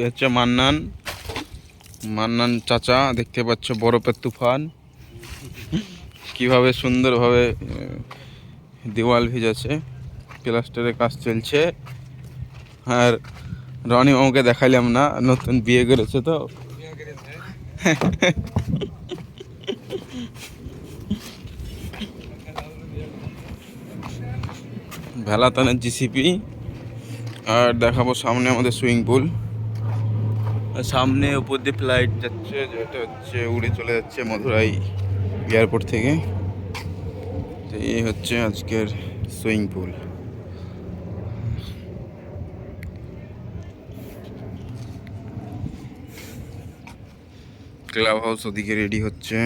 হচ্ছে মান্নান মান্নান চাচা, দেখতে পাচ্ছ বরফের তুফান কিভাবে সুন্দরভাবে দেওয়াল ভিজেছে, প্লাস্টারের কাজ চলছে। আর রনি মামাকে দেখাইলাম না, নতুন বিয়ে করেছে তো। ভেলাতানের জিসিপি। আর দেখাবো সামনে আমাদের সুইমিং পুল, সামনে উপর দিয়ে ফ্লাইট যাচ্ছে, যেটা হচ্ছে উড়ে চলে যাচ্ছে মধুরাই এয়ারপোর্ট থেকে। তো এই হচ্ছে আজকের সুইমিং পুল। ক্লাব হাউস ওদিকে রেডি হচ্ছে।